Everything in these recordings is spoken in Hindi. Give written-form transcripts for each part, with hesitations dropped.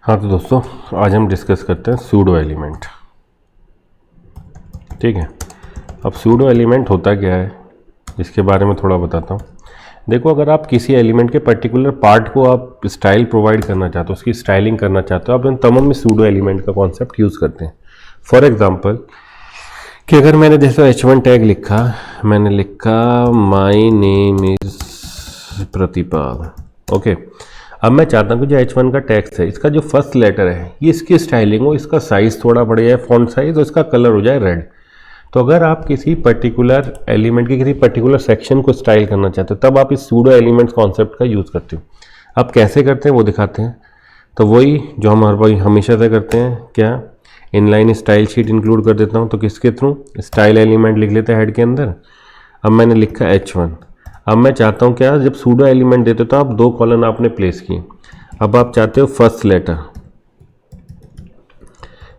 हाँ तो दोस्तों, आज हम डिस्कस करते हैं सूडो एलिमेंट। ठीक है, अब सूडो एलिमेंट होता क्या है इसके बारे में थोड़ा बताता हूँ। देखो, अगर आप किसी एलिमेंट के पर्टिकुलर पार्ट को आप स्टाइल प्रोवाइड करना चाहते हो, उसकी स्टाइलिंग करना चाहते हो, आप इन तमाम में सूडो एलिमेंट का कॉन्सेप्ट यूज़ करते हैं। फॉर एग्जाम्पल कि अगर मैंने जैसे H1 टैग लिखा, मैंने लिखा my name is Pratipal. Okay, अब मैं चाहता हूँ कि जो H1 का टेक्स्ट है, इसका जो फर्स्ट लेटर है ये इसकी स्टाइलिंग हो, इसका साइज थोड़ा बढ़ जाए, फॉन्ट साइज, और इसका कलर हो जाए रेड। तो अगर आप किसी पर्टिकुलर एलिमेंट के किसी पर्टिकुलर सेक्शन को स्टाइल करना चाहते हो, तब आप इस सूडो एलिमेंट्स कॉन्सेप्ट का यूज़ करते हो। अब कैसे करते हैं वो दिखाते हैं। तो वही जो हम हमेशा से करते हैं, क्या इनलाइन स्टाइल शीट इंक्लूड कर देता हूँ। तो किसके थ्रू? स्टाइल एलिमेंट लिख लेते हैं हेड के अंदर। अब मैंने लिखा H1। अब मैं चाहता हूँ क्या, जब सूडो एलिमेंट देते हो तो आप 2 कॉलन आपने प्लेस किए। अब आप चाहते हो फर्स्ट लेटर,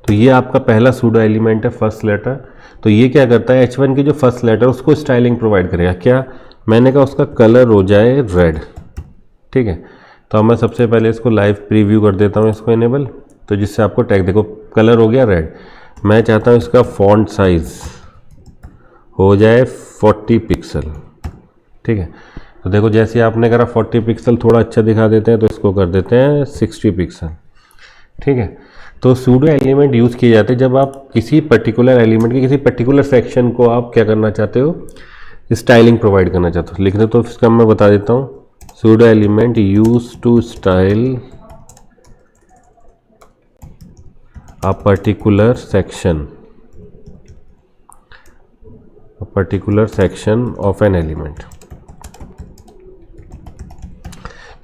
तो ये आपका पहला सूडो एलिमेंट है फर्स्ट लेटर। तो ये क्या करता है, H1 की जो फर्स्ट लेटर उसको स्टाइलिंग प्रोवाइड करेगा। क्या? मैंने कहा उसका कलर हो जाए रेड। ठीक है, तो अब मैं सबसे पहले इसको लाइव प्रीव्यू कर देता हूँ, इसको इनेबल, तो जिससे आपको टैग देखो कलर हो गया रेड। मैं चाहता हूँ इसका फॉन्ट साइज हो जाए 40 पिक्सल। ठीक है, तो देखो जैसे आपने करा 40 पिक्सल थोड़ा अच्छा दिखा देते हैं, तो इसको कर देते हैं 60 पिक्सल। ठीक है, तो सूडो एलिमेंट यूज़ किए जाते हैं जब आप किसी पर्टिकुलर एलिमेंट के किसी पर्टिकुलर सेक्शन को आप क्या करना चाहते हो, स्टाइलिंग प्रोवाइड करना चाहते हो। लिख दो, तो इसका मैं बता देता हूँ। Pseudo element use to style a particular section of an element.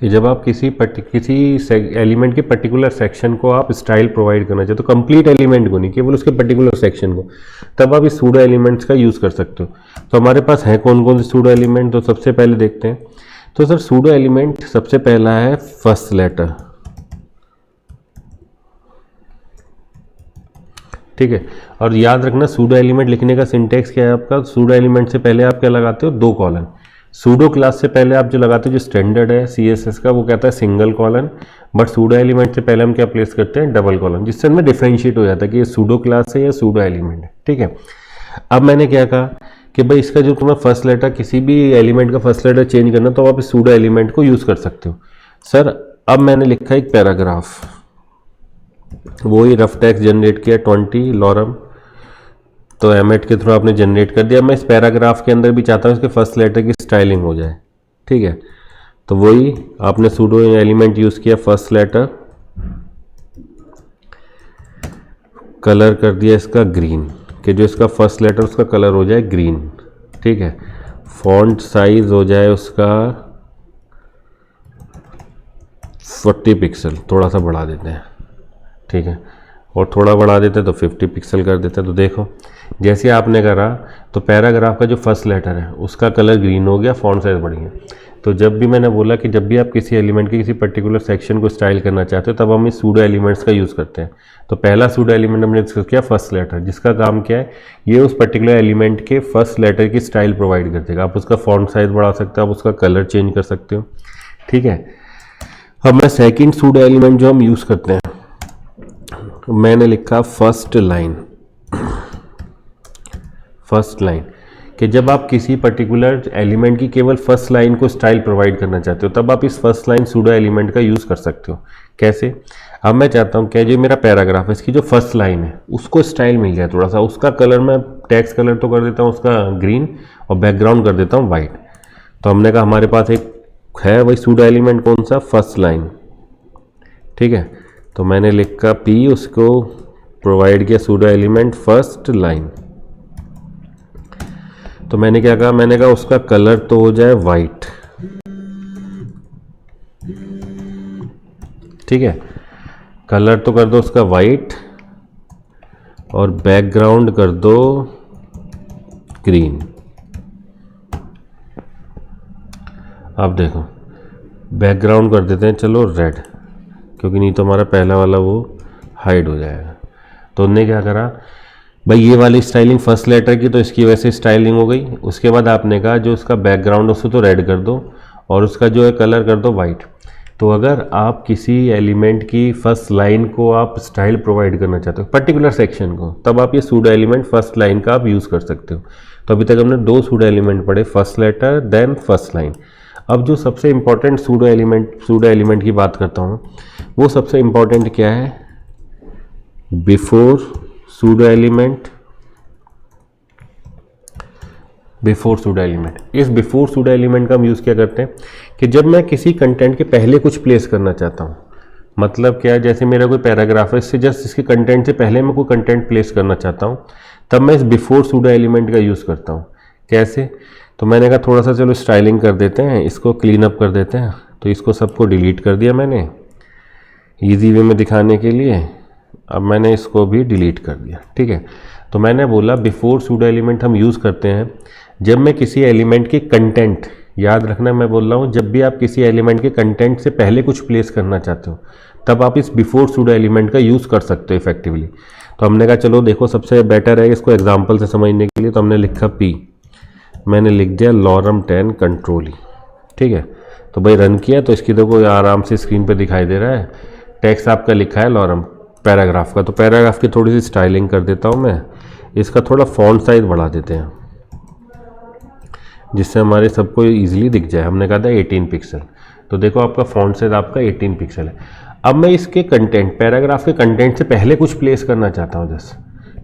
कि जब आप किसी एलिमेंट के पर्टिकुलर सेक्शन को आप स्टाइल प्रोवाइड करना चाहते हो, तो कंप्लीट एलिमेंट को नहीं, केवल उसके पर्टिकुलर सेक्शन को, तब आप इस सूडो एलिमेंट्स का यूज़ कर सकते हो। तो हमारे पास है कौन कौन से सूडो एलिमेंट, तो सबसे पहले देखते हैं। तो सर सूडो एलिमेंट सबसे पहला है फर्स्ट लेटर। ठीक है, और याद रखना सूडो एलिमेंट लिखने का सिंटेक्स क्या है आपका। सूडो एलिमेंट से पहले आप क्या लगाते हो, 2 कॉलन। सूडो क्लास से पहले आप जो लगाते हो, जो स्टैंडर्ड है CSS का, वो कहता है single colon. But pseudo element से पहले हम क्या प्लेस करते हैं, डबल कॉलन, जिससे हमें डिफरेंशिएट हो जाता है कि ये सूडो क्लास है या सूडो एलिमेंट है। ठीक है, अब मैंने क्या कहा कि भाई इसका जो तुम्हें फर्स्ट लेटर, किसी भी एलिमेंट का फर्स्ट लेटर चेंज करना, तो आप इस सूडो एलिमेंट को यूज़ कर सकते हो। सर अब मैंने लिखा एक पैराग्राफ, वही रफ टेक्स्ट जनरेट किया 20 लॉरम, तो एमेट के थ्रू आपने जनरेट कर दिया। मैं इस पैराग्राफ के अंदर भी चाहता हूँ इसके फर्स्ट लेटर की स्टाइलिंग हो जाए। ठीक है, तो वही आपने सूडो एलिमेंट यूज़ किया फर्स्ट लेटर, कलर कर दिया इसका ग्रीन, कि जो इसका फर्स्ट लेटर उसका कलर हो जाए ग्रीन। ठीक है, फॉन्ट साइज हो जाए उसका 40 पिक्सल, थोड़ा सा बढ़ा देते हैं। ठीक है, और थोड़ा बढ़ा देते हैं तो 50 पिक्सल कर देते हैं। तो देखो जैसे आपने करा, तो पैराग्राफ का जो फर्स्ट लेटर है उसका कलर ग्रीन हो गया, फॉन्ट साइज बढ़ गया। तो जब भी मैंने बोला कि जब भी आप किसी एलिमेंट के किसी पर्टिकुलर सेक्शन को स्टाइल करना चाहते हो, तब हम इस सूडो एलिमेंट्स का यूज़ करते हैं। तो पहला सूडो एलिमेंट हमने डिस्कस किया फर्स्ट लेटर, जिसका काम क्या है, ये उस पर्टिकुलर एलिमेंट के फर्स्ट लेटर की स्टाइल प्रोवाइड कर देगा। आप उसका फॉन्ट साइज बढ़ा सकते हो, आप उसका कलर चेंज कर सकते हो। ठीक है, अब मैं सेकेंड सूडो एलिमेंट जो हम यूज़ करते हैं, मैंने लिखा फर्स्ट लाइन कि जब आप किसी पर्टिकुलर एलिमेंट की केवल फर्स्ट लाइन को स्टाइल प्रोवाइड करना चाहते हो, तब आप इस फर्स्ट लाइन सूडो एलिमेंट का यूज़ कर सकते हो। कैसे? अब मैं चाहता हूँ क्या, जो मेरा पैराग्राफ है इसकी जो फर्स्ट लाइन है उसको स्टाइल मिल जाए थोड़ा सा, उसका कलर मैं टेक्स्ट कलर तो कर देता हूँ उसका ग्रीन, और बैकग्राउंड कर देता हूँ वाइट। तो हमने कहा हमारे पास एक है वही सूडो एलिमेंट, कौन सा, फर्स्ट लाइन। ठीक है, तो मैंने लिखा P, उसको प्रोवाइड किया सूडो एलिमेंट फर्स्ट लाइन। तो मैंने क्या कहा, मैंने कहा उसका कलर तो हो जाए वाइट। ठीक है, कलर तो कर दो उसका वाइट, और बैकग्राउंड कर दो ग्रीन। अब देखो बैकग्राउंड कर देते हैं चलो रेड, क्योंकि नहीं तो हमारा पहला वाला वो हाइड हो जाएगा। तो उनने क्या करा भाई, ये वाली स्टाइलिंग फर्स्ट लेटर की, तो इसकी वैसे स्टाइलिंग हो गई। उसके बाद आपने कहा जो उसका बैकग्राउंड उसको तो रेड कर दो, और उसका जो है कलर कर दो वाइट। तो अगर आप किसी एलिमेंट की फर्स्ट लाइन को आप स्टाइल प्रोवाइड करना चाहते हो पर्टिकुलर सेक्शन को, तब आप ये सूडो एलिमेंट फर्स्ट लाइन का आप यूज़ कर सकते हो। तो अभी तक हमने 2 सूडो एलिमेंट पढ़े, first letter then first line. अब जो सबसे इंपॉर्टेंट सूडो एलिमेंट की बात करता हूँ, वो सबसे इंपॉर्टेंट क्या है, before pseudo element. Before pseudo element, इस बिफोर सूडो एलिमेंट का हम यूज़ क्या करते हैं कि जब मैं किसी कंटेंट के पहले कुछ प्लेस करना चाहता हूँ, मतलब क्या, जैसे मेरा कोई पैराग्राफ है, इससे जस्ट इसके कंटेंट से पहले मैं कोई कंटेंट प्लेस करना चाहता हूँ, तब मैं इस बिफोर सूडो एलिमेंट का यूज़ करता हूँ। कैसे, तो मैंने कहा थोड़ा सा चलो स्टाइलिंग कर देते हैं, इसको क्लीन अप कर देते हैं। तो इसको सबको डिलीट कर दिया मैंने ईजी वे में दिखाने के लिए। अब मैंने इसको भी डिलीट कर दिया, ठीक है। तो मैंने बोला बिफोर सूडो एलिमेंट हम यूज़ करते हैं जब मैं किसी एलिमेंट की कंटेंट, याद रखना मैं बोल रहा हूँ, जब भी आप किसी एलिमेंट के कंटेंट से पहले कुछ प्लेस करना चाहते हो, तब आप इस बिफोर सूडो एलिमेंट का यूज़ कर सकते हो इफेक्टिवली। तो हमने कहा चलो देखो सबसे बेटर है इसको एग्जाम्पल से समझने के लिए, तो हमने लिखा पी, मैंने लिख दिया लॉरम 10 कंट्रोली, ठीक है। तो भाई रन किया तो इसकी देखो आराम से स्क्रीन पे दिखाई दे रहा है, टेक्स्ट आपका लिखा है लॉरम पैराग्राफ का। तो पैराग्राफ की थोड़ी सी स्टाइलिंग कर देता हूँ मैं, इसका थोड़ा फॉन्ट साइज बढ़ा देते हैं जिससे हमारे सबको इजीली दिख जाए। हमने कहा था 18 पिक्सल, तो देखो आपका फॉन्ट साइज आपका 18 पिक्सल है। अब मैं इसके कंटेंट, पैराग्राफ के कंटेंट से पहले कुछ प्लेस करना चाहता हूँ जस्ट,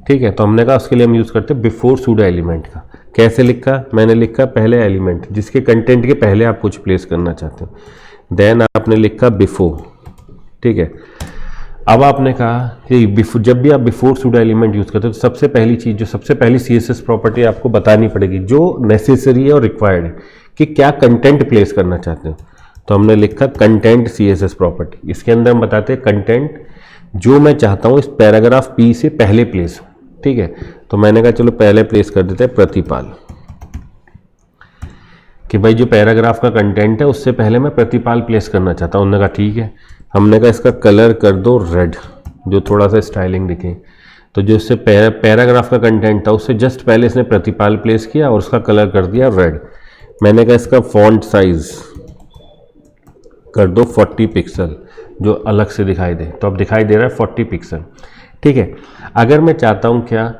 ठीक है। तो हमने कहा उसके लिए हम यूज़ करते हैं बिफोर सूडो एलिमेंट का। कैसे लिखा, मैंने लिखा पहले एलिमेंट जिसके कंटेंट के पहले आप कुछ प्लेस करना चाहते हो, देन आपने लिखा बिफोर, ठीक है। अब आपने कहा कि जब भी आप बिफोर सूडो एलिमेंट यूज़ करते हो तो सबसे पहली चीज़, जो सबसे पहली CSS प्रॉपर्टी आपको बतानी पड़ेगी जो नेसेसरी है और रिक्वायर्ड है कि क्या कंटेंट प्लेस करना चाहते हो। तो हमने लिखा कंटेंट CSS प्रॉपर्टी। इसके अंदर हम बताते हैं कंटेंट जो मैं चाहता हूँ इस पैराग्राफ P से पहले प्लेस हो, ठीक है। तो मैंने कहा चलो पहले प्लेस कर देते हैं प्रतिपाल, कि भाई जो पैराग्राफ का कंटेंट है उससे पहले मैं प्रतिपाल प्लेस करना चाहता हूँ। उन्होंने कहा ठीक है। हमने कहा इसका कलर कर दो रेड, जो थोड़ा सा स्टाइलिंग दिखे। तो जो इससे पैराग्राफ का कंटेंट था उससे जस्ट पहले इसने प्रतिपाल प्लेस किया और उसका कलर कर दिया रेड। मैंने कहा इसका फॉन्ट साइज कर दो 40 पिक्सल, जो अलग से दिखाई दे। तो अब दिखाई दे रहा है 40 पिक्सल, ठीक है। अगर मैं चाहता हूँ क्या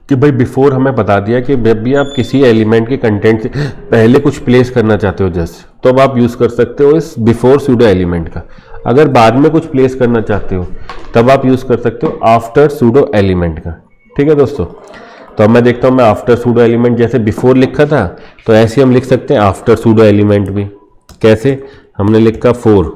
कि भाई बिफोर हमें बता दिया कि जब भी आप किसी एलिमेंट के कंटेंट से पहले कुछ प्लेस करना चाहते हो जस्ट, तो अब आप यूज़ कर सकते हो इस बिफोर सूडो एलिमेंट का। अगर बाद में कुछ प्लेस करना चाहते हो तब आप यूज़ कर सकते हो आफ्टर सूडो एलिमेंट का, ठीक है दोस्तों। तो अब मैं देखता हूँ, मैं आफ्टर सूडो एलिमेंट जैसे बिफोर लिखा था तो ऐसे हम लिख सकते हैं आफ्टर सूडो एलिमेंट भी। कैसे, हमने लिखा 4,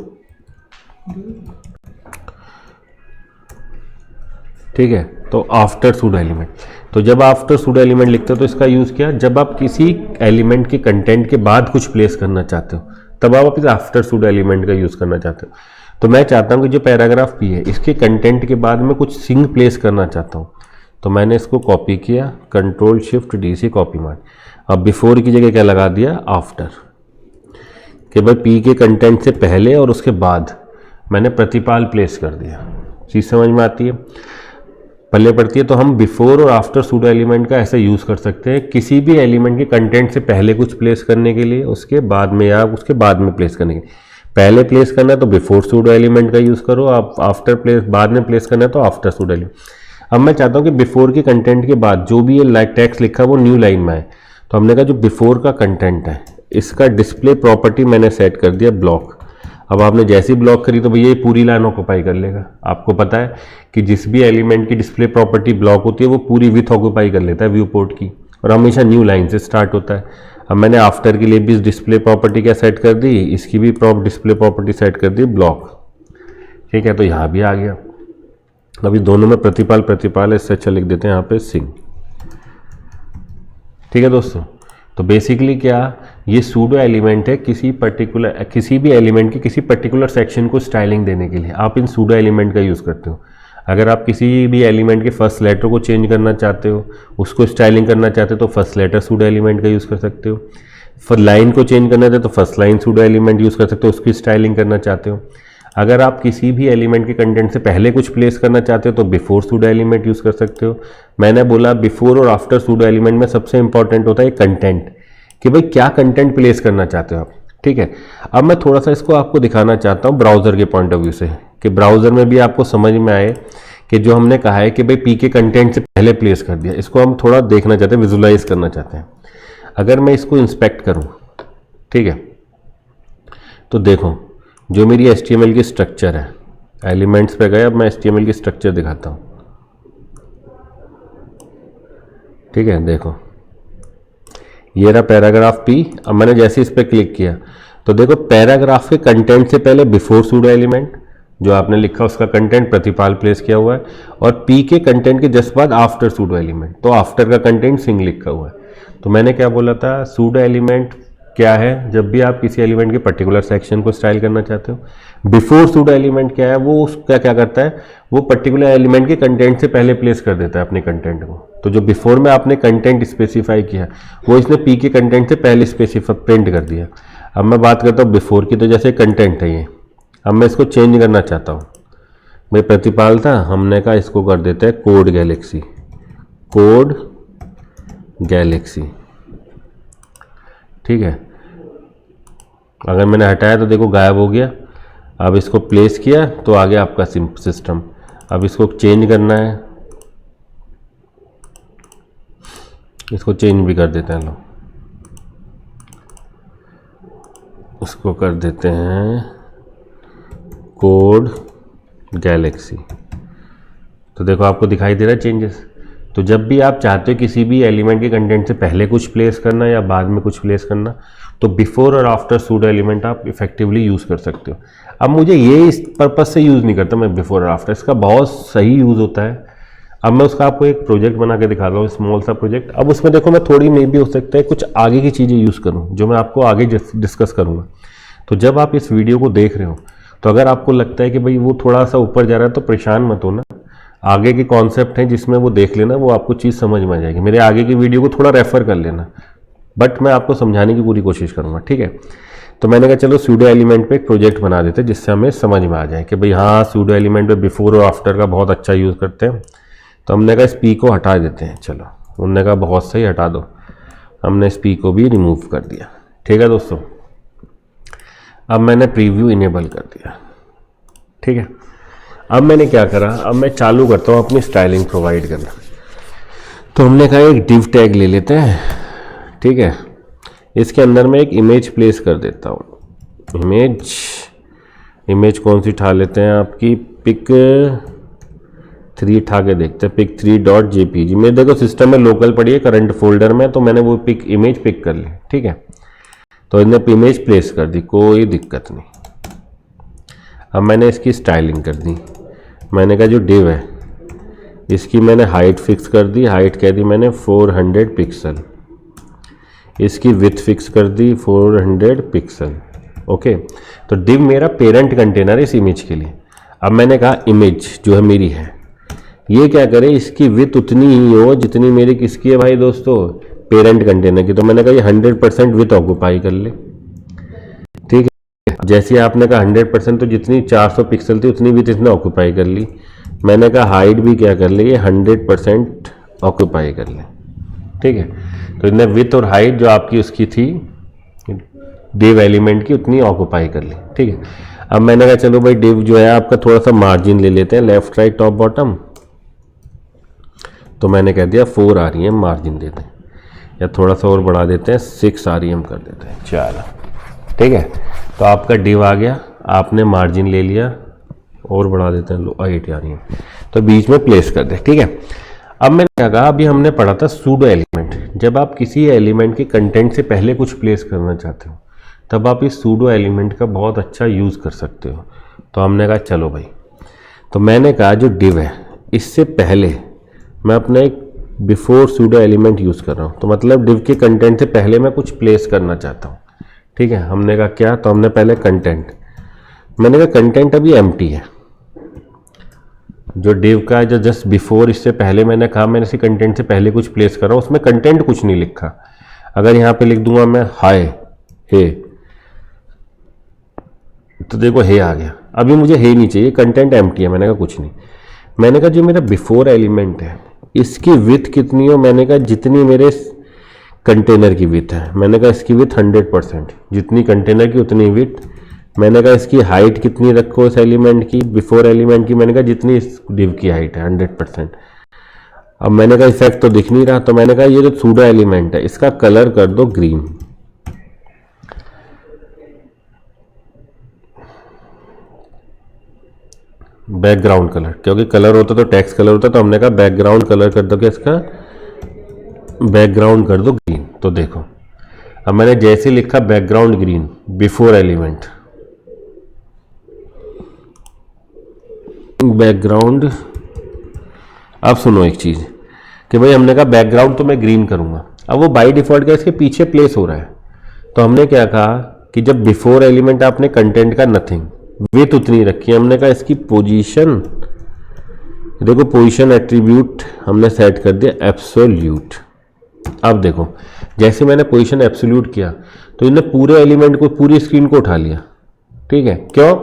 ठीक है। तो आफ्टर सूडो एलिमेंट, तो जब आफ्टर सूडो एलिमेंट लिखते हो तो इसका यूज़ किया जब आप किसी एलिमेंट के कंटेंट के बाद कुछ प्लेस करना चाहते हो, तब आप इस आफ्टर सूडो एलिमेंट का यूज़ करना चाहते हो। तो मैं चाहता हूँ कि जो पैराग्राफ P है इसके कंटेंट के बाद मैं कुछ सिंग प्लेस करना चाहता हूँ, तो मैंने इसको कॉपी किया, Ctrl+Shift+D से कॉपी मार। अब बिफोर की जगह क्या लगा दिया, आफ्टर, कि भाई P के कंटेंट से पहले और उसके बाद मैंने प्रतिपाल प्लेस कर दिया। चीज़ समझ में आती है, पल्ले पड़ती है। तो हम बिफोर और आफ्टर सूडो एलिमेंट का ऐसे यूज़ कर सकते हैं किसी भी एलिमेंट के कंटेंट से पहले कुछ प्लेस करने के लिए, उसके बाद में या उसके बाद में प्लेस करने के लिए। पहले प्लेस करना है तो बिफोर सूडो एलिमेंट का यूज़ करो, आप आफ्टर प्लेस बाद में प्लेस करना है तो आफ्टर सूडो एलिमेंट। अब मैं चाहता हूँ कि बिफोर के कंटेंट के बाद जो भी ये टेक्स्ट लिखा है वो न्यू लाइन में आए। तो हमने कहा जो बिफोर का कंटेंट है इसका डिस्प्ले प्रॉपर्टी मैंने सेट कर दिया ब्लॉक। अब आपने जैसी ब्लॉक करी तो भैया ये पूरी लाइन ऑक्यूपाई कर लेगा। आपको पता है कि जिस भी एलिमेंट की डिस्प्ले प्रॉपर्टी ब्लॉक होती है वो पूरी विथ ऑक्यूपाई कर लेता है व्यू पोर्ट की, और हमेशा न्यू लाइन से स्टार्ट होता है। अब मैंने आफ्टर के लिए भी डिस्प्ले प्रॉपर्टी क्या सेट कर दी, इसकी भी डिस्प्ले प्रॉपर्टी सेट कर दी ब्लॉक, ठीक है। तो यहाँ भी आ गया। अभी दोनों में प्रतिपाल है, इससे अच्छा लिख देते हैं यहाँ पे सिंग, ठीक है दोस्तों। तो बेसिकली क्या, ये सूडो एलिमेंट है किसी भी एलिमेंट के किसी पर्टिकुलर सेक्शन को स्टाइलिंग देने के लिए आप इन सूडो एलिमेंट का यूज़ करते हो। अगर आप किसी भी एलिमेंट के फर्स्ट लेटर को चेंज करना चाहते हो, उसको स्टाइलिंग करना चाहते हो तो फर्स्ट लेटर सूडो एलिमेंट का यूज़ कर सकते हो। फिर लाइन को चेंज करना चाहते हो तो first line pseudo element use कर सकते हो, उसकी स्टाइलिंग करना चाहते हो। अगर आप किसी भी एलिमेंट के कंटेंट से पहले कुछ प्लेस करना चाहते हो तो बिफोर सूडो एलिमेंट यूज़ कर सकते हो। मैंने बोला बिफोर और आफ्टर सूडो एलिमेंट में सबसे इंपॉर्टेंट होता है कंटेंट, कि भाई क्या कंटेंट प्लेस करना चाहते हो आप, ठीक है। अब मैं थोड़ा सा इसको आपको दिखाना चाहता हूँ ब्राउज़र के पॉइंट ऑफ व्यू से, कि ब्राउज़र में भी आपको समझ में आए कि जो हमने कहा है कि भाई पी के कंटेंट से पहले प्लेस कर दिया, इसको हम थोड़ा देखना चाहते हैं, विजुलाइज करना चाहते हैं। अगर मैं इसको इंस्पेक्ट करूँ, ठीक है, तो देखो जो मेरी HTML की स्ट्रक्चर है, एलिमेंट्स पे गए, अब मैं HTML की स्ट्रक्चर दिखाता हूँ, ठीक है। देखो ये रहा पैराग्राफ P। अब मैंने जैसे इस पर क्लिक किया तो देखो पैराग्राफ के कंटेंट से पहले बिफोर सूडो एलिमेंट जो आपने लिखा उसका कंटेंट प्रतिपाल प्लेस किया हुआ है, और P के कंटेंट के जस्ट बाद आफ्टर सूडो एलिमेंट, तो आफ्टर का कंटेंट सिंग लिखा हुआ है। तो मैंने क्या बोला था, सूडो एलिमेंट क्या है, जब भी आप किसी एलिमेंट के पर्टिकुलर सेक्शन को स्टाइल करना चाहते हो। बिफोर सूडो एलिमेंट क्या है, वो उसका क्या करता है, वो पर्टिकुलर एलिमेंट के कंटेंट से पहले प्लेस कर देता है अपने कंटेंट को। तो जो बिफोर में आपने कंटेंट स्पेसिफाई किया वो इसने पी के कंटेंट से पहले स्पेसिफाई प्रिंट कर दिया। अब मैं बात करता हूँ बिफोर की, तो जैसे कंटेंट है ये, अब मैं इसको चेंज करना चाहता हूँ। भाई प्रतिपाल था, हमने कहा इसको कर देते हैं कोड गैलेक्सी, कोड गैलेक्सी, ठीक है। अगर मैंने हटाया तो देखो गायब हो गया। अब इसको प्लेस किया तो आ गया आपका सिस्टम। अब इसको चेंज करना है, इसको चेंज भी कर देते हैं, लो इसको कर देते हैं कोड गैलेक्सी। तो देखो आपको दिखाई दे रहा है चेंजेस। तो जब भी आप चाहते हो किसी भी एलिमेंट के कंटेंट से पहले कुछ प्लेस करना या बाद में कुछ प्लेस करना, तो बिफोर और आफ्टर सूडो एलिमेंट आप इफेक्टिवली यूज़ कर सकते हो। अब मुझे ये इस पर्पज़ से यूज़ नहीं करता मैं बिफोर और आफ्टर, इसका बहुत सही यूज़ होता है। अब मैं उसका आपको एक प्रोजेक्ट बना के दिखा रहा हूँ, स्मॉल सा प्रोजेक्ट। अब उसमें देखो मैं थोड़ी मे भी हो सकता है कुछ आगे की चीज़ें यूज़ करूँ जो मैं आपको आगे डिस्कस करूँगा। तो जब आप इस वीडियो को देख रहे हो तो अगर आपको लगता है कि भाई वो थोड़ा सा ऊपर जा रहा है तो परेशान मत होना, आगे के कॉन्सेप्ट हैं जिसमें वो देख लेना, वो आपको चीज़ समझ में आ जाएगी। मेरे आगे की वीडियो को थोड़ा रेफर कर लेना, बट मैं आपको समझाने की पूरी कोशिश करूँगा, ठीक है। तो मैंने कहा चलो सूडो एलिमेंट पे एक प्रोजेक्ट बना देते हैं जिससे हमें समझ में आ जाए कि भाई हाँ सूडो एलिमेंट पे बिफोर और आफ्टर का बहुत अच्छा यूज़ करते हैं। तो हमने कहा इस पी को हटा देते हैं, चलो उन्होंने कहा बहुत सही हटा दो, हमने इस पी को भी रिमूव कर दिया, ठीक है दोस्तों। अब मैंने प्रीव्यू इनेबल कर दिया, ठीक है। अब मैंने क्या करा, अब मैं चालू करता हूँ अपनी स्टाइलिंग प्रोवाइड करना। तो हमने कहा एक डिव टैग ले लेते हैं, ठीक है। इसके अंदर मैं एक इमेज प्लेस कर देता हूँ। इमेज कौन सी उठा लेते हैं, आपकी पिक 3 उठा के देखते हैं, पिक 3.jpg। मेरे देखो सिस्टम में लोकल पड़ी है करंट फोल्डर में, तो मैंने वो इमेज पिक कर ली, ठीक है। तो इन्हें इमेज प्लेस कर दी, कोई दिक्कत नहीं। अब मैंने इसकी स्टाइलिंग कर दी। मैंने कहा जो डिव है इसकी मैंने हाइट फिक्स कर दी, हाइट कह दी मैंने 400 पिक्सल, इसकी विड्थ फिक्स कर दी 400 पिक्सल, ओके। तो डिव मेरा पेरेंट कंटेनर है इस इमेज के लिए। अब मैंने कहा इमेज जो है मेरी है ये क्या करे, इसकी विड्थ उतनी ही हो जितनी मेरी किसकी है भाई दोस्तों, पेरेंट कंटेनर की। तो मैंने कहा ये 100% विड्थ ऑक्यूपाई कर ले, ठीक है। जैसे आपने कहा 100%, तो जितनी 400 पिक्सल थी उतनी विड्थ इसने ऑक्यूपाई कर ली। मैंने कहा हाइट भी क्या कर ले, ये 100% ऑक्यूपाई कर ले, ठीक है। तो इसने विड्थ और हाइट जो आपकी उसकी थी डिव एलिमेंट की उतनी ऑक्यूपाई कर ली, ठीक है। अब मैंने कहा चलो भाई डिव जो है आपका थोड़ा सा मार्जिन ले लेते हैं, लेफ्ट राइट टॉप बॉटम। तो मैंने कह दिया 4 rem मार्जिन देते हैं, या थोड़ा सा और बढ़ा देते हैं 6 rem कर देते हैं, चलो ठीक है। तो आपका डिव आ गया, आपने मार्जिन ले लिया और बढ़ा देते हैं 8 rem, तो बीच में प्लेस कर दे, ठीक है। अब मैंने क्या कहा, अभी हमने पढ़ा था सूडो एलिमेंट। जब आप किसी एलिमेंट के कंटेंट से पहले कुछ प्लेस करना चाहते हो तब आप इस सूडो एलिमेंट का बहुत अच्छा यूज़ कर सकते हो। तो हमने कहा चलो भाई, तो मैंने कहा जो डिव है इससे पहले मैं अपना एक बिफोर सूडो एलिमेंट यूज़ कर रहा हूँ। तो मतलब डिव के कंटेंट से पहले मैं कुछ प्लेस करना चाहता हूँ, ठीक है। हमने कहा क्या, तो हमने पहले कंटेंट, मैंने कहा कंटेंट अभी एम्प्टी है जो डिव का जो जस्ट बिफोर, इससे पहले मैंने कहा मैंने इसी कंटेंट से पहले कुछ प्लेस कर रहा हूँ, उसमें कंटेंट कुछ नहीं लिखा। अगर यहाँ पे लिख दूंगा मैं हाय हे, तो देखो हे आ गया। अभी मुझे हे नहीं चाहिए, कंटेंट एम्प्टी है। मैंने कहा कुछ नहीं। मैंने कहा जो मेरा बिफोर एलिमेंट है इसकी विड्थ कितनी हो, मैंने कहा जितनी मेरे कंटेनर की विथ है, मैंने कहा इसकी विथ 100%, जितनी कंटेनर की उतनी विथ। मैंने कहा इसकी हाइट कितनी रखो इस एलिमेंट की, बिफोर एलिमेंट की, मैंने कहा जितनी इस डिव की हाइट है 100%। अब मैंने कहा इफेक्ट तो दिख नहीं रहा, तो मैंने कहा ये जो सूडो एलिमेंट है इसका कलर कर दो ग्रीन। बैकग्राउंड कलर, क्योंकि कलर होता तो टेक्स्ट कलर होता, तो हमने कहा बैकग्राउंड कलर कर दो, क्या इसका बैकग्राउंड कर दो ग्रीन। तो देखो अब मैंने जैसे लिखा background green before element, background. अब सुनो एक चीज कि भाई हमने कहा बैकग्राउंड तो मैं ग्रीन करूंगा, अब वो बाय डिफॉल्ट क्या इसके पीछे प्लेस हो रहा है, तो हमने क्या कहा कि जब बिफोर एलिमेंट आपने कंटेंट का नथिंग विथ उतनी रखी है, हमने कहा इसकी पोजीशन, देखो पोजीशन एट्रीब्यूट हमने सेट कर दिया एब्सोल्यूट। अब देखो जैसे मैंने पोजीशन एब्सोल्यूट किया तो इन्हें पूरे एलिमेंट को, पूरी स्क्रीन को उठा लिया, ठीक है। क्यों?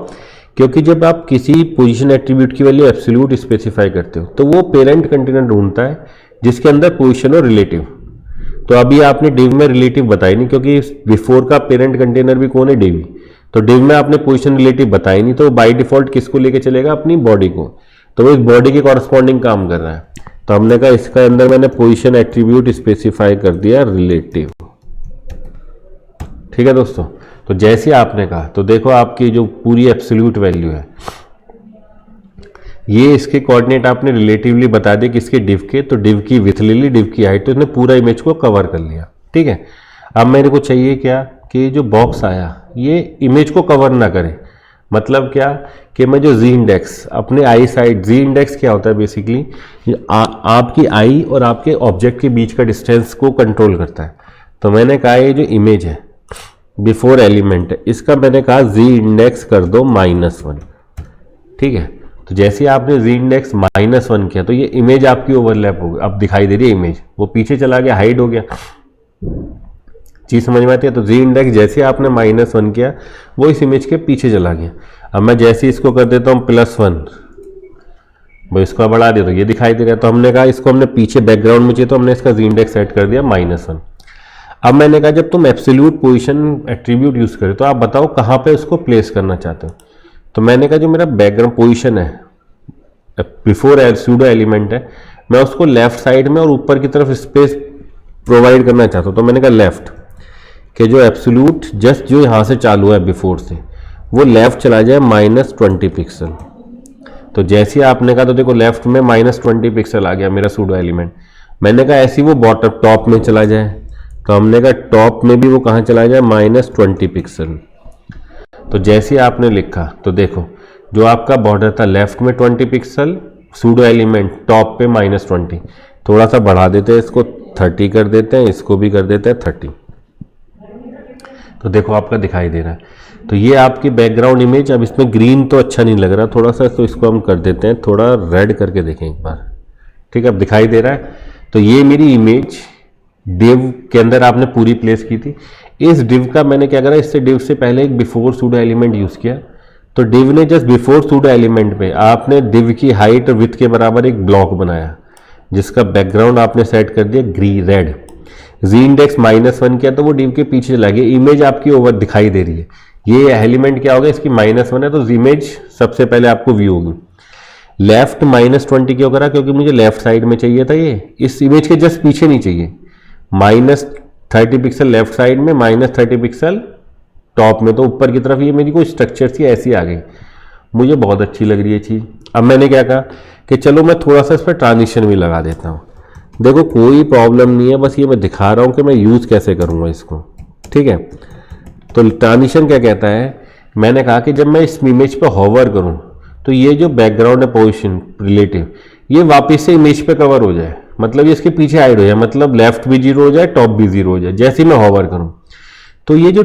क्योंकि जब आप किसी पोजीशन एट्रीब्यूट की वैल्यू एब्सोल्यूट स्पेसिफाई करते हो तो वो पेरेंट कंटेनर ढूंढता है जिसके अंदर पोजीशन और रिलेटिव। तो अभी आपने डिव में रिलेटिव बताई नहीं, क्योंकि बिफोर का पेरेंट कंटेनर भी कौन है, डिव। तो डिव में आपने पोजीशन रिलेटिव बताई नहीं, तो बाय डिफॉल्ट किसको लेके चलेगा, अपनी बॉडी को। तो वो इस बॉडी के कॉरस्पॉन्डिंग काम कर रहा है, तो हमने कहा इसका अंदर मैंने पोजीशन एट्रीब्यूट स्पेसिफाई कर दिया रिलेटिव, ठीक है दोस्तों। तो जैसे आपने कहा, तो देखो आपकी जो पूरी एब्सोल्यूट वैल्यू है ये इसके कोऑर्डिनेट आपने रिलेटिवली बता दिए किसके, डिव के। तो डिव की विथ ले ली, डिव की हाइट, तो इसने पूरा इमेज को कवर कर लिया, ठीक है। अब मेरे को चाहिए क्या कि जो बॉक्स आया ये इमेज को कवर ना करे, मतलब क्या कि मैं जो जी इंडेक्स अपने आई साइड, जी इंडेक्स क्या होता है बेसिकली, आपकी आई और आपके ऑब्जेक्ट के बीच का डिस्टेंस को कंट्रोल करता है। तो मैंने कहा ये जो इमेज है बिफोर एलिमेंट है इसका मैंने कहा जी इंडेक्स कर दो -1, ठीक है। तो जैसे आपने जी इंडेक्स -1 किया तो ये इमेज आपकी ओवरलैप हो गई, अब दिखाई दे रही है इमेज, वो पीछे चला गया, हाइड हो गया, चीज समझ में आती है। तो जी इंडेक्स जैसे आपने -1 किया वो इस इमेज के पीछे चला गया। अब मैं जैसे इसको कर देता हूँ +1, भाई इसको बढ़ा दिया तो ये दिखाई दे रहा है। तो हमने कहा इसको हमने पीछे बैकग्राउंड में चाहिए तो हमने इसका जी इंडेक्स सेट कर दिया -1। अब मैंने कहा जब तुम एब्सोल्यूट पोजीशन एट्रीब्यूट यूज करे तो आप बताओ कहाँ पे उसको प्लेस करना चाहते हो। तो मैंने कहा जो मेरा बैकग्राउंड पोजीशन है बिफोर सूडो एलिमेंट है, मैं उसको लेफ्ट साइड में और ऊपर की तरफ स्पेस प्रोवाइड करना चाहता हूँ। तो मैंने कहा लेफ्ट कि जो एब्सोल्यूट जस्ट जो यहाँ से चालू है बिफोर से वो लेफ्ट चला जाए -20 पिक्सल। तो जैसे आपने कहा तो देखो लेफ्ट में -20 पिक्सल आ गया मेरा सूडो एलिमेंट। मैंने कहा ऐसे वो बॉटम टॉप में चला जाए, तो हमने कहा टॉप में भी वो कहाँ चला जाए, -20 पिक्सल। तो जैसे आपने लिखा तो देखो जो आपका बॉर्डर था लेफ्ट में 20 पिक्सल, सूडो एलिमेंट टॉप पे -20। थोड़ा सा बढ़ा देते हैं इसको, 30 कर देते हैं, इसको भी कर देते हैं 30। तो देखो आपका दिखाई दे रहा है। तो ये आपकी बैकग्राउंड इमेज, अब इसमें ग्रीन तो अच्छा नहीं लग रहा थोड़ा सा, तो इसको हम कर देते हैं थोड़ा रेड करके देखें एक बार, ठीक है। अब दिखाई दे रहा है। तो ये मेरी इमेज डिव के अंदर आपने पूरी प्लेस की थी। इस डिव का मैंने क्या करा, इससे डिव से पहले एक बिफोर सूडो एलिमेंट यूज किया। तो डिव ने जस्ट बिफोर सूडो एलिमेंट पे आपने डिव की हाइट और विड्थ के बराबर एक ब्लॉक बनाया जिसका बैकग्राउंड आपने सेट कर दिया ग्रीन रेड। जी इंडेक्स -1 किया तो वो डिव के पीछे चला गया, इमेज आपकी ओवर दिखाई दे रही है। ये एलिमेंट क्या होगा, इसकी -1 है तो इमेज सबसे पहले आपको व्यू होगी। लेफ्ट -20 क्यों करा, क्योंकि मुझे लेफ्ट साइड में चाहिए था, ये इस इमेज के जस्ट पीछे नहीं चाहिए। -30 पिक्सल लेफ्ट साइड में, -30 पिक्सल टॉप में, तो ऊपर की तरफ ये मेरी कोई स्ट्रक्चर सी ऐसी आ गई, मुझे बहुत अच्छी लग रही है चीज़। अब मैंने क्या कहा कि चलो मैं थोड़ा सा इस पर ट्रांजिशन भी लगा देता हूँ। देखो कोई प्रॉब्लम नहीं है, बस ये मैं दिखा रहा हूँ कि मैं यूज़ कैसे करूँगा इसको, ठीक है। तो ट्रांजिशन क्या कहता है, मैंने कहा कि जब मैं इस इमेज पर हॉवर करूँ तो ये जो बैकग्राउंड है पोजीशन रिलेटिव, ये वापस से इमेज पे कवर हो जाए, मतलब ये इसके पीछे हाइड हो जाए, मतलब लेफ्ट भी 0 हो जाए, टॉप भी 0 हो जाए जैसे ही मैं हॉवर करूँ। तो ये जो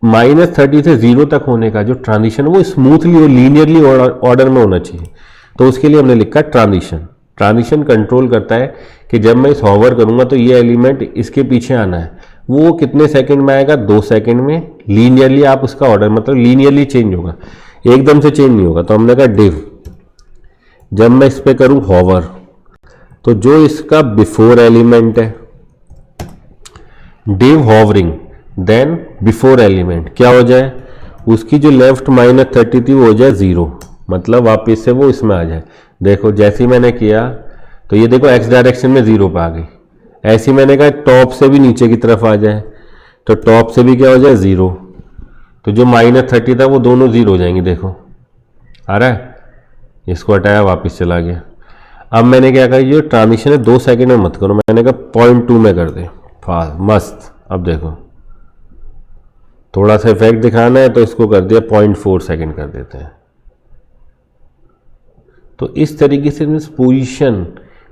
-30 से 0 तक होने का जो ट्रांजिशन है वो स्मूथली और लीनियरली ऑर्डर में होना चाहिए। तो उसके लिए हमने लिखा ट्रांजिशन। ट्रांजिशन कंट्रोल करता है कि जब मैं इस हॉवर करूंगा तो ये एलिमेंट इसके पीछे आना है, वो कितने सेकंड में आएगा, 2 सेकंड में। लीनियरली आप उसका ऑर्डर, मतलब लीनियरली चेंज होगा, एकदम से चेंज नहीं होगा। तो हमने कहा डिव, जब मैं इस पर करूं हॉवर तो जो इसका बिफोर एलिमेंट है div hovering then before element क्या हो जाए, उसकी जो लेफ्ट -30 थी वो हो जाए 0, मतलब वापिस से वो इसमें आ जाए। देखो जैसे ही मैंने किया तो ये देखो एक्स डायरेक्शन में 0 पे आ गई। ऐसे ही मैंने कहा टॉप से भी नीचे की तरफ आ जाए, तो टॉप से भी क्या हो जाए 0, तो जो -30 था वो दोनों 0 हो जाएंगे। देखो आ रहा है, इसको हटाया वापस चला गया। अब मैंने क्या कहा, ये ट्रांजिशन है 2 सेकंड में मत करो, मैंने कहा 0.2 में कर दे, मस्त। अब देखो थोड़ा सा इफेक्ट दिखाना है तो इसको कर दिया 0.4 सेकंड कर देते हैं। तो इस तरीके से मीन्स पोजीशन,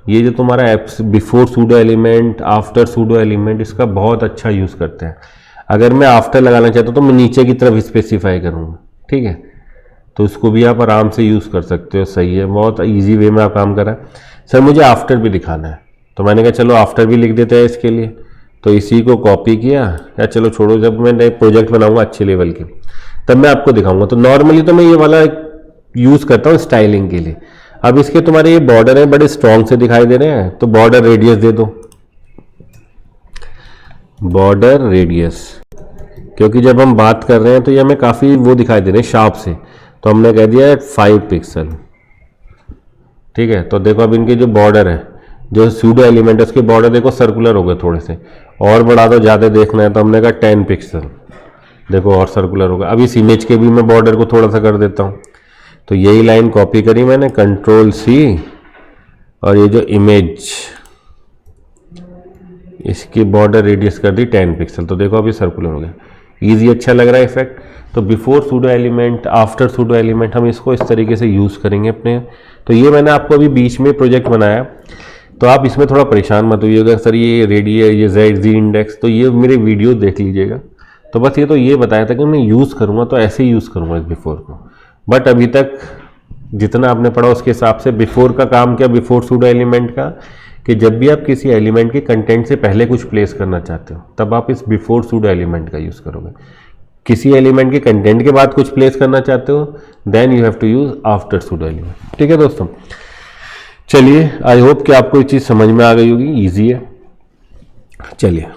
ये जो तुम्हारा before pseudo element, after pseudo element, इसका बहुत अच्छा यूज़ करते हैं। अगर मैं आफ्टर लगाना चाहता हूँ तो मैं नीचे की तरफ स्पेसिफाई करूँगा, ठीक है, तो इसको भी आप आराम से यूज़ कर सकते हो। सही है, बहुत इजी वे में आप काम कर रहा है। सर मुझे आफ्टर भी दिखाना है, तो मैंने कहा चलो आफ्टर भी लिख देते हैं इसके लिए, तो इसी को कॉपी किया, या चलो छोड़ो, जब मैं प्रोजेक्ट बनाऊंगा अच्छे लेवल के तब मैं आपको दिखाऊंगा। तो नॉर्मली तो मैं ये वाला यूज़ करता हूँ स्टाइलिंग के लिए। अब इसके तुम्हारे ये बॉर्डर है बड़े स्ट्रॉन्ग से दिखाई दे रहे हैं, तो बॉर्डर रेडियस दे दो, बॉर्डर रेडियस, क्योंकि जब हम बात कर रहे हैं तो ये हमें काफ़ी वो दिखाई दे रहे हैं शार्प से, तो हमने कह दिया 5 पिक्सल, ठीक है। तो देखो अब इनके जो बॉर्डर है, जो सूडो एलिमेंट है उसके बॉर्डर देखो सर्कुलर हो गए थोड़े से, और बढ़ा दो, ज़्यादा देखना है तो हमने कहा 10 पिक्सल, देखो और सर्कुलर हो गया। अब इस इमेज के भी मैं बॉर्डर को थोड़ा सा कर देता हूँ, तो यही लाइन कॉपी करी मैंने, Ctrl+C, और ये जो इमेज इसकी बॉर्डर रेडियस कर दी 10 पिक्सल, तो देखो अभी सर्कुलर हो गया। ईजी, अच्छा लग रहा है इफेक्ट। तो before pseudo element, after pseudo element, हम इसको इस तरीके से यूज़ करेंगे अपने। तो ये मैंने आपको अभी बीच में प्रोजेक्ट बनाया, तो आप इसमें थोड़ा परेशान मत होइएगा सर ये रेडी है, ये Z इंडेक्स, तो ये मेरे वीडियो देख लीजिएगा। तो बस ये तो ये बताया था कि मैं यूज़ करूँगा तो ऐसे ही यूज़ करूँगा इस बिफोर को, बट अभी तक जितना आपने पढ़ा उसके हिसाब से बिफोर का काम क्या, बिफोर सूडो एलिमेंट का, कि जब भी आप किसी एलिमेंट के कंटेंट से पहले कुछ प्लेस करना चाहते हो तब आप इस बिफोर सूडो एलिमेंट का यूज़ करोगे। किसी एलिमेंट के कंटेंट के बाद कुछ प्लेस करना चाहते हो then you have to use after pseudo element. ठीक है दोस्तों, चलिए आई होप कि आपको ये चीज़ समझ में आ गई होगी, ईजी है। चलिए